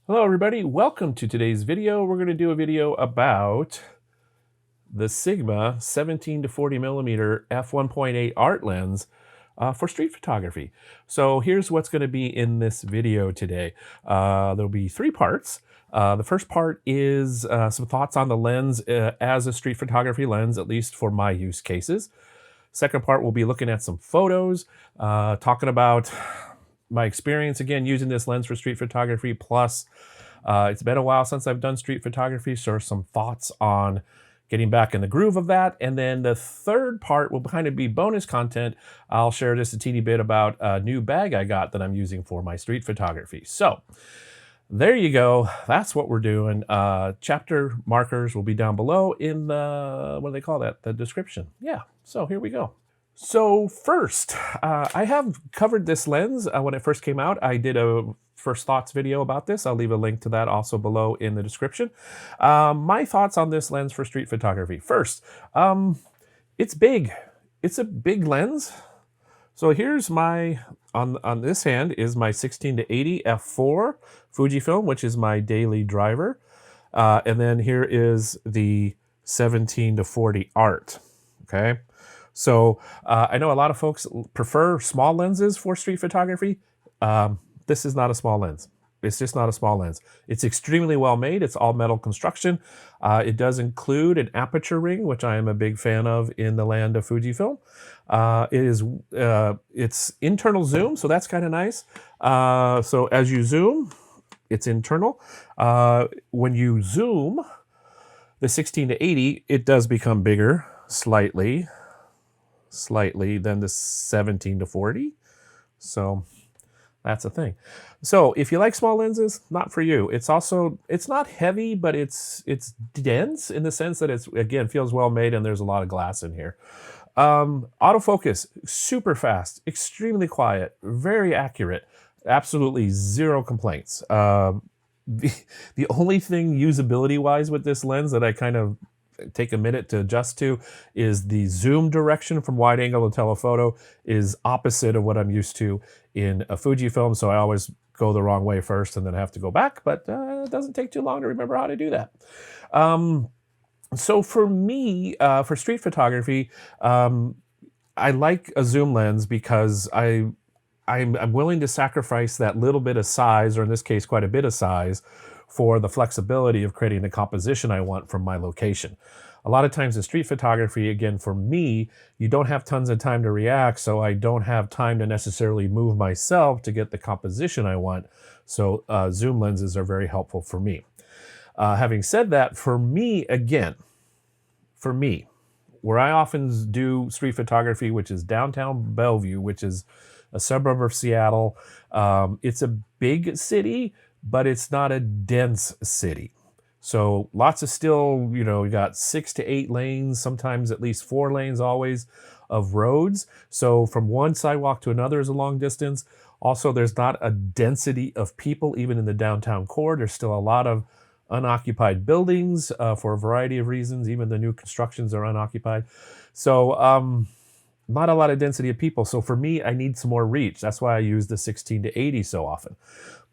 Hello everybody, welcome to today's video. We're going to do a video about the Sigma 17 to 40 millimeter f1.8 art lens for street photography. So here's what's going to be in this video today. There'll be three parts. The first part is some thoughts on the lens as a street photography lens, at least for my use cases. Second part, we'll be looking at some photos, talking about my experience again using this lens for street photography, plus it's been a while since I've done street photography, so some thoughts on getting back in the groove of that. And then the third part will kind of be bonus content. I'll share just a teeny bit about a new bag I got that I'm using for my street photography. So there you go. That's what we're doing. Chapter markers will be down below in the, what do they call that? The description. Yeah, so here we go. So first, I have covered this lens when it first came out. I did a first thoughts video about this. I'll leave a link to that also below in the description. My thoughts on this lens for street photography. First, it's big. It's a big lens. So here's my, on this hand is my 16 to 80 f4 Fujifilm, which is my daily driver. And then here is the 17 to 40 art, okay? So I know a lot of folks prefer small lenses for street photography. This is not a small lens. It's just not a small lens. It's extremely well made. It's all metal construction. It does include an aperture ring, which I am a big fan of in the land of Fujifilm. It's internal zoom, so that's kind of nice. So as you zoom, it's internal. When you zoom, the 16 to 80, it does become bigger slightly than the 17 to 40. So that's a thing. So if you like small lenses, not for you. It's not heavy, but it's dense in the sense that it's, again, feels well made and there's a lot of glass in here. Autofocus, super fast, extremely quiet, very accurate, absolutely zero complaints. The only thing usability wise with this lens that I kind of take a minute to adjust to is the zoom direction from wide angle to telephoto is opposite of what I'm used to in a Fujifilm. So I always go the wrong way first and then have to go back, but it doesn't take too long to remember how to do that. So for me, for street photography, I like a zoom lens because I'm willing to sacrifice that little bit of size, or in this case, quite a bit of size, for the flexibility of creating the composition I want from my location. A lot of times in street photography, again, for me, you don't have tons of time to react, so I don't have time to necessarily move myself to get the composition I want. So zoom lenses are very helpful for me. Having said that, for me, where I often do street photography, which is downtown Bellevue, which is a suburb of Seattle, it's a big city, but it's not a dense city. So lots of still, you got 6 to 8 lanes, sometimes at least 4 lanes always of roads. So from one sidewalk to another is a long distance. Also, there's not a density of people, even in the downtown core. There's still a lot of unoccupied buildings for a variety of reasons. Even the new constructions are unoccupied. So not a lot of density of people. So for me, I need some more reach. That's why I use the 16 to 80 so often.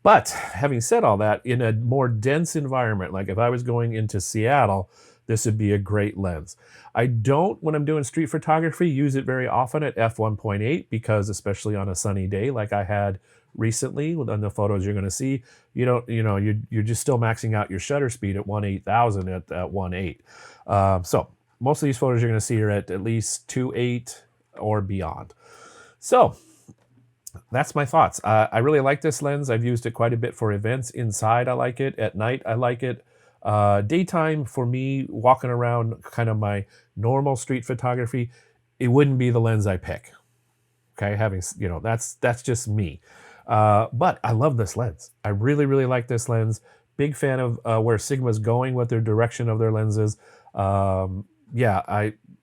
But having said all that, in a more dense environment, like if I was going into Seattle, this would be a great lens. I don't, when I'm doing street photography, use it very often at f1.8 because, especially on a sunny day like I had recently on the photos you're going to see, you're just still maxing out your shutter speed at 1/8000 at 1.8. So most of these photos you're going to see are at least 2.8 or beyond. So that's my thoughts. I really like this lens. I've used it quite a bit for events. Inside, I like it. At night, I like it. Daytime, for me, walking around kind of my normal street photography, it wouldn't be the lens I pick. Okay, that's just me. But I love this lens. I really, really like this lens. Big fan of where Sigma's going with their direction of their lenses.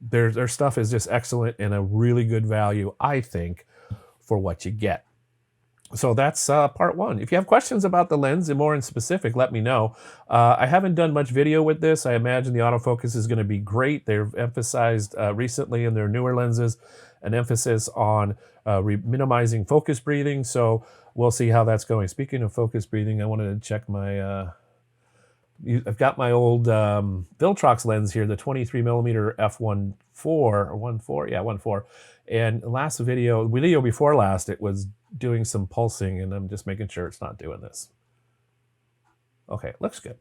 Their stuff is just excellent and a really good value, I think, for what you get. So that's part one. If you have questions about the lens and more in specific, let me know. I haven't done much video with this. I imagine the autofocus is going to be great. They've emphasized recently in their newer lenses an emphasis on minimizing focus breathing. So we'll see how that's going. Speaking of focus breathing, I wanted to check my, I've got my old Viltrox lens here, the 23mm f1.4 or 1.4, yeah, 1.4. And last video before last, it was doing some pulsing, and I'm just making sure it's not doing this. Okay, looks good.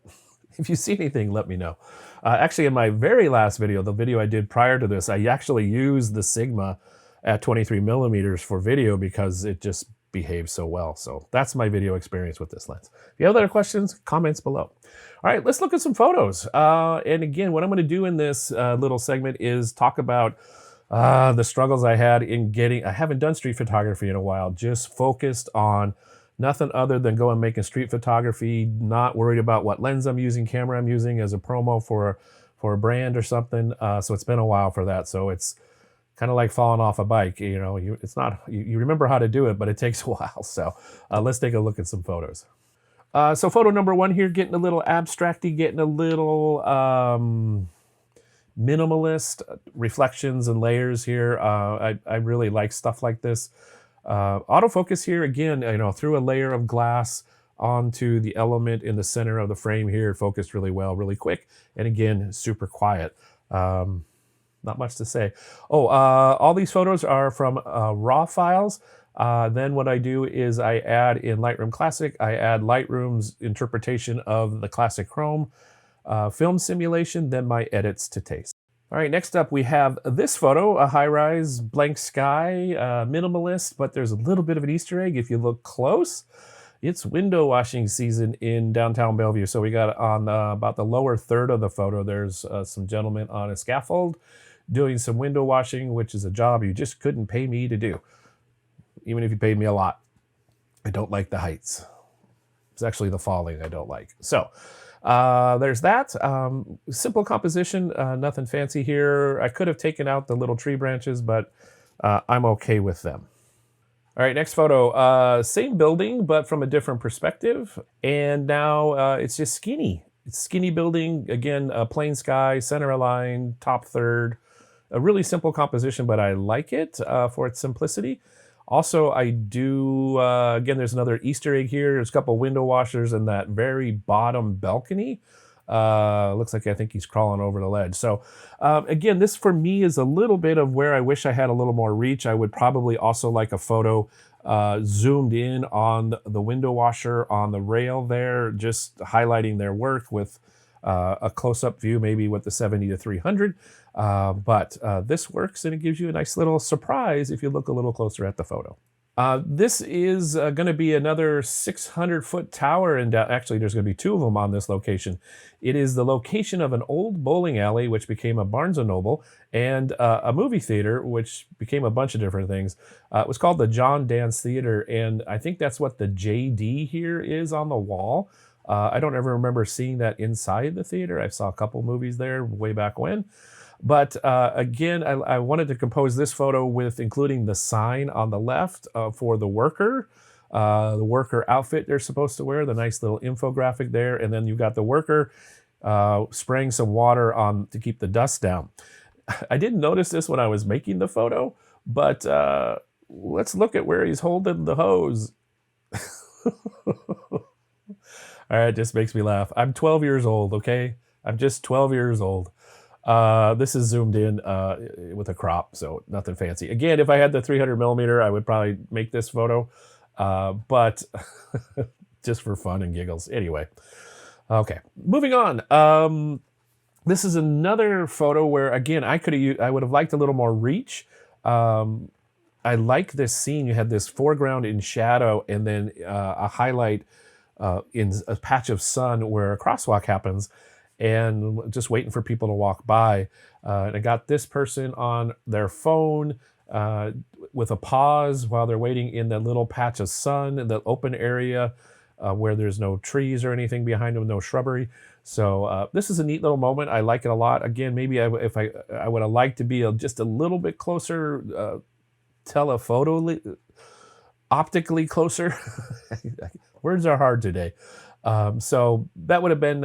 If you see anything, let me know. Actually, in my very last video, the video I did prior to this, I actually used the Sigma at 23mm for video because it just behaves so well. So that's my video experience with this lens. If you have other questions, comments below. All right, let's look at some photos. And again, what I'm going to do in this little segment is talk about the struggles I had in I haven't done street photography in a while, just focused on nothing other than going making street photography, not worried about what lens I'm using, camera I'm using as a promo for a brand or something. So it's been a while for that. So it's kind of like falling off a bike. You know, you remember how to do it, but it takes a while. So let's take a look at some photos. So photo number one here, getting a little abstracty, getting a little minimalist reflections and layers here. I really like stuff like this. Autofocus here, again, through a layer of glass onto the element in the center of the frame here, focused really well, really quick, and again, super quiet. Not much to say. All these photos are from raw files. Then what I do is I add in Lightroom Classic, I add Lightroom's interpretation of the classic chrome film simulation, then my edits to taste. All right, next up we have this photo, a high-rise blank sky, minimalist, but there's a little bit of an Easter egg if you look close. It's window washing season in downtown Bellevue. So we got on about the lower third of the photo, there's some gentlemen on a scaffold doing some window washing, which is a job you just couldn't pay me to do, even if you paid me a lot. I don't like the heights. It's actually the falling I don't like. So there's that. Simple composition, nothing fancy here. I could have taken out the little tree branches, but I'm okay with them. All right, next photo. Same building, but from a different perspective. And now it's just skinny. It's skinny building. Again, plain sky, center align, top third. A really simple composition, but I like it for its simplicity. Also, I do, again, there's another Easter egg here. There's a couple window washers in that very bottom balcony. Looks like I think he's crawling over the ledge. So again, this for me is a little bit of where I wish I had a little more reach. I would probably also like a photo zoomed in on the window washer on the rail there, just highlighting their work with a close-up view, maybe with the 70-300. But this works, and it gives you a nice little surprise if you look a little closer at the photo. This is going to be another 600-foot tower, and actually there's going to be two of them on this location. It is the location of an old bowling alley, which became a Barnes & Noble, and a movie theater, which became a bunch of different things. It was called the John Dance Theater, and I think that's what the JD here is on the wall. I don't ever remember seeing that inside the theater. I saw a couple movies there way back when. But again, I wanted to compose this photo with including the sign on the left for the worker outfit they're supposed to wear, the nice little infographic there. And then you've got the worker spraying some water on to keep the dust down. I didn't notice this when I was making the photo, but let's look at where he's holding the hose. All right, it just makes me laugh. I'm 12 years old, okay? I'm just 12 years old. This is zoomed in with a crop, so nothing fancy. Again, if I had the 300mm, I would probably make this photo, but just for fun and giggles. Anyway, okay, moving on. This is another photo where, again, I would have liked a little more reach. I like this scene. You had this foreground in shadow, and then a highlight in a patch of sun where a crosswalk happens, and just waiting for people to walk by. And I got this person on their phone with a pause while they're waiting in that little patch of sun in the open area where there's no trees or anything behind them, no shrubbery. So this is a neat little moment. I like it a lot. Again, maybe I would have liked to be just a little bit closer, telephoto optically closer. Words are hard today. So that would have been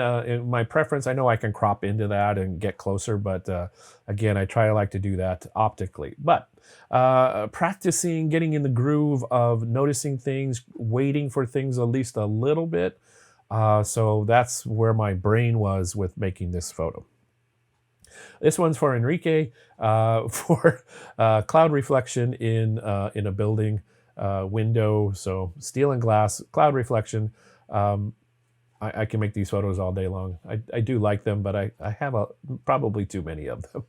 my preference. I know I can crop into that and get closer, but again, I like to do that optically. But Practicing, getting in the groove of noticing things, waiting for things at least a little bit. So that's where my brain was with making this photo. This one's for Enrique, for cloud reflection in a building window. So steel and glass, cloud reflection. I can make these photos all day long. I do like them, but I have probably too many of them.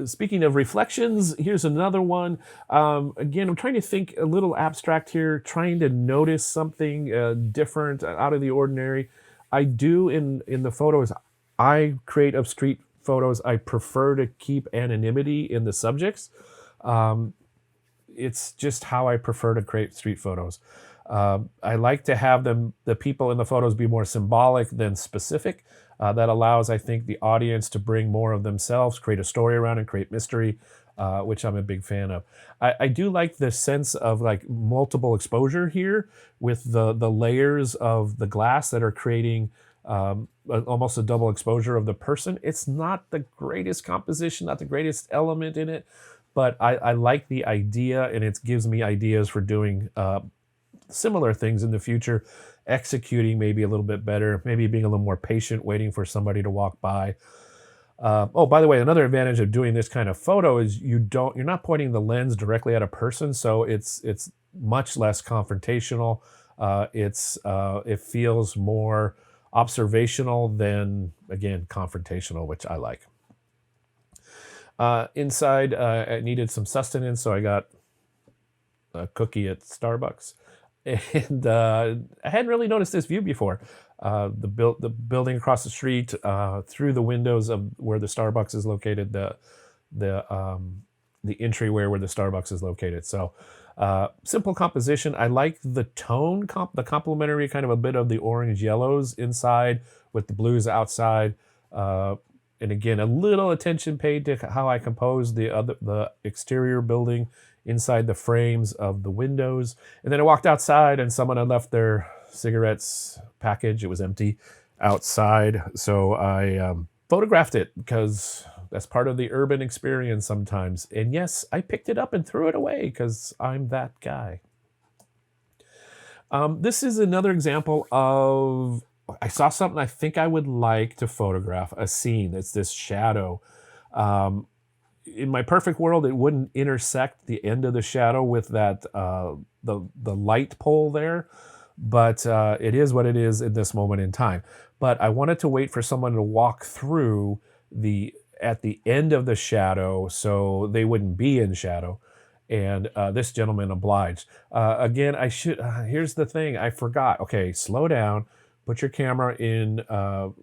Speaking of reflections, here's another one. Again, I'm trying to think a little abstract here, trying to notice something different, out of the ordinary. I do in the photos I create of street photos, I prefer to keep anonymity in the subjects. Um, it's just how I prefer to create street photos. I like to have the people in the photos be more symbolic than specific. That allows, I think, the audience to bring more of themselves, create a story around and create mystery, which I'm a big fan of. I do like the sense of like multiple exposure here with the layers of the glass that are creating almost a double exposure of the person. It's not the greatest composition, not the greatest element in it, but I like the idea, and it gives me ideas for doing similar things in the future, executing maybe a little bit better, maybe being a little more patient, waiting for somebody to walk by. Oh, by the way, another advantage of doing this kind of photo is you're not pointing the lens directly at a person, so it's much less confrontational. It feels more observational than, again, confrontational, which I like. Inside, I needed some sustenance, so I got a cookie at Starbucks. And I hadn't really noticed this view before. The building across the street, through the windows of where the Starbucks is located, the entryway where the Starbucks is located. So simple composition. I like the tone, the complementary kind of a bit of the orange yellows inside with the blues outside. And again, a little attention paid to how I composed the exterior building inside the frames of the windows. And then I walked outside and someone had left their cigarettes package. It was empty outside. So I photographed it because that's part of the urban experience sometimes. And yes, I picked it up and threw it away because I'm that guy. This is another example of, I saw something I think I would like to photograph, a scene. It's this shadow. In my perfect world, it wouldn't intersect the end of the shadow with that the light pole there, but it is what it is at this moment in time. But I wanted to wait for someone to walk through at the end of the shadow so they wouldn't be in shadow. And this gentleman obliged. Again, here's the thing, I forgot. Okay, slow down, put your camera in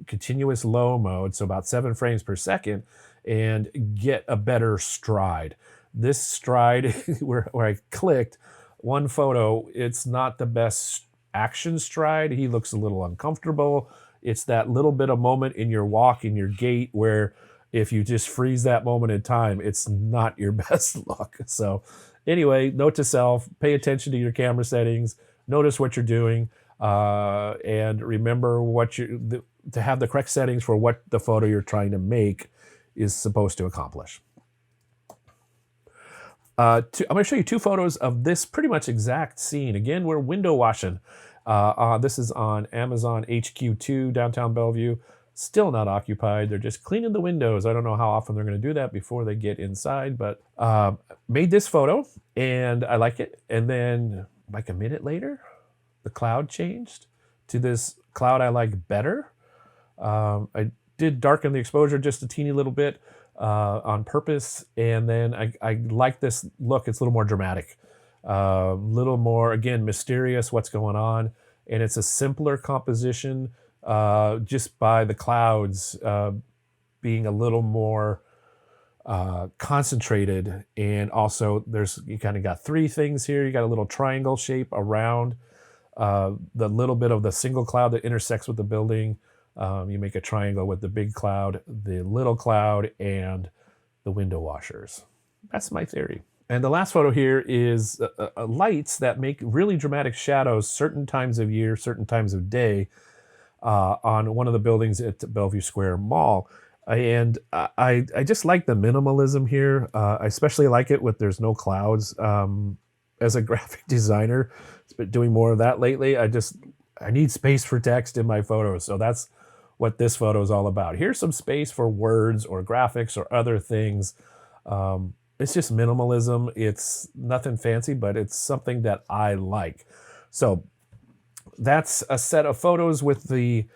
continuous low mode, so about 7 frames per second, and get a better stride. This stride, where I clicked one photo, it's not the best action stride. He looks a little uncomfortable. It's that little bit of moment in your walk, in your gait, where if you just freeze that moment in time, it's not your best look. So anyway, note to self, pay attention to your camera settings, notice what you're doing, and remember to have the correct settings for what the photo you're trying to make is supposed to accomplish. I'm going to show you 2 photos of this pretty much exact scene. Again, we're window washing. This is on Amazon HQ2, downtown Bellevue. Still not occupied. They're just cleaning the windows. I don't know how often they're going to do that before they get inside, but made this photo and I like it. And then like a minute later, the cloud changed to this cloud I like better. I did darken the exposure just a teeny little bit on purpose. And then I like this look. It's a little more dramatic, a little more, again, mysterious what's going on. And it's a simpler composition just by the clouds being a little more concentrated. And also you kind of got 3 things here. You got a little triangle shape around the little bit of the single cloud that intersects with the building. You make a triangle with the big cloud, the little cloud, and the window washers. That's my theory. And the last photo here is lights that make really dramatic shadows certain times of year, certain times of day on one of the buildings at Bellevue Square Mall. And I just like the minimalism here. I especially like it with there's no clouds. As a graphic designer, it's been doing more of that lately. I need space for text in my photos. So that's what this photo is all about. Here's some space for words or graphics or other things. It's just minimalism. It's nothing fancy, but it's something that I like. So that's a set of photos with the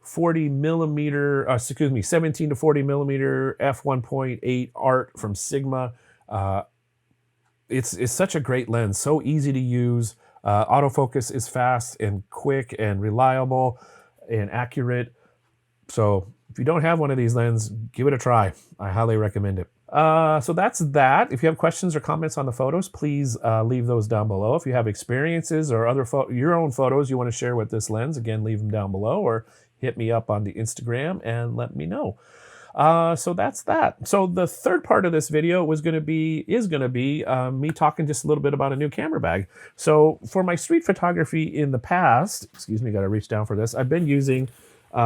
17 to 40 millimeter f1.8 art from Sigma. It's such a great lens, so easy to use. Autofocus is fast and quick and reliable and accurate. So if you don't have one of these lenses, give it a try. I highly recommend it. So that's that. If you have questions or comments on the photos, please leave those down below. If you have experiences or your own photos you want to share with this lens, again, leave them down below or hit me up on the Instagram and let me know. So that's that. So the third part of this video is going to be me talking just a little bit about a new camera bag. So for my street photography in the past, excuse me, got to reach down for this. I've been using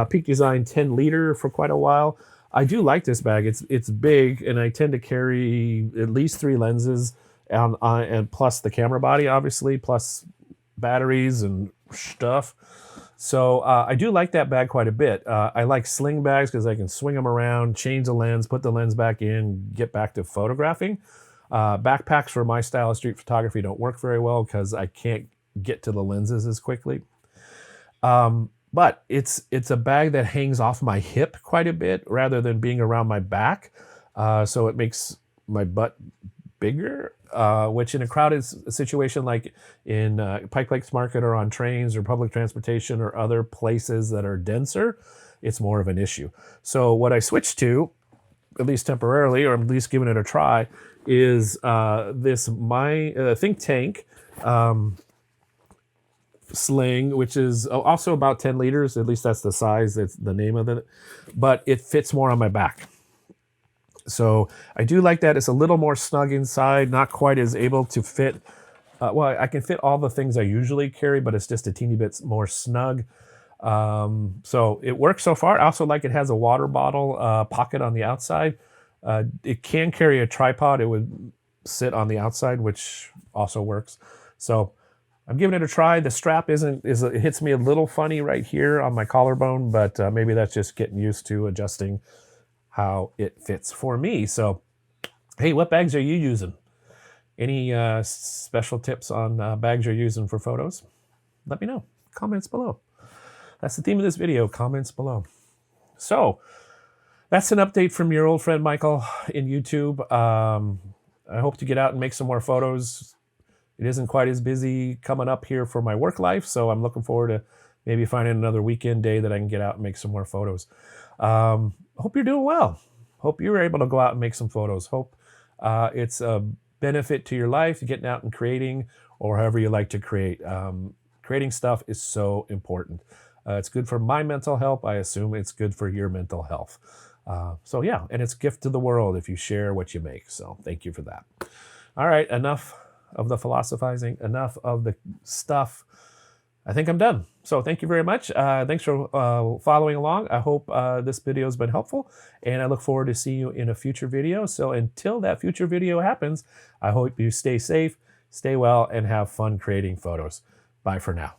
Peak Design 10 liter for quite a while. I do like this bag. It's big, and I tend to carry at least 3 lenses and plus the camera body, obviously, plus batteries and stuff. So I do like that bag quite a bit. I like sling bags because I can swing them around, change the lens, put the lens back in, get back to photographing. Backpacks for my style of street photography don't work very well because I can't get to the lenses as quickly. But it's a bag that hangs off my hip quite a bit rather than being around my back. So it makes my butt bigger, which in a crowded situation like in Pike Place Market or on trains or public transportation or other places that are denser, it's more of an issue. So what I switched to, at least temporarily, or at least giving it a try, is this Think Tank sling, which is also about 10 liters. At least that's the size, that's the name of it, but it fits more on my back. So I do like that. It's a little more snug inside, not quite as able to fit. Well, I can fit all the things I usually carry, but it's just a teeny bit more snug. So it works so far. I also like it has a water bottle pocket on the outside. It can carry a tripod. It would sit on the outside, which also works. So I'm giving it a try. The strap it hits me a little funny right here on my collarbone, but maybe that's just getting used to adjusting how it fits for me. So, hey, what bags are you using? Any special tips on bags you're using for photos? Let me know. Comments below. That's the theme of this video, comments below. So, that's an update from your old friend Michael in YouTube. I hope to get out and make some more photos. It isn't quite as busy coming up here for my work life, so I'm looking forward to maybe finding another weekend day that I can get out and make some more photos. Hope you're doing well. Hope you were able to go out and make some photos. Hope it's a benefit to your life, getting out and creating, or however you like to create. Creating stuff is so important. It's good for my mental health. I assume it's good for your mental health. So yeah, and it's a gift to the world if you share what you make. So thank you for that. All right, enough of the philosophizing, enough of the stuff. I think I'm done. So thank you very much. Thanks for following along. I hope this video has been helpful, and I look forward to seeing you in a future video. So until that future video happens, I hope you stay safe, stay well, and have fun creating photos. Bye for now.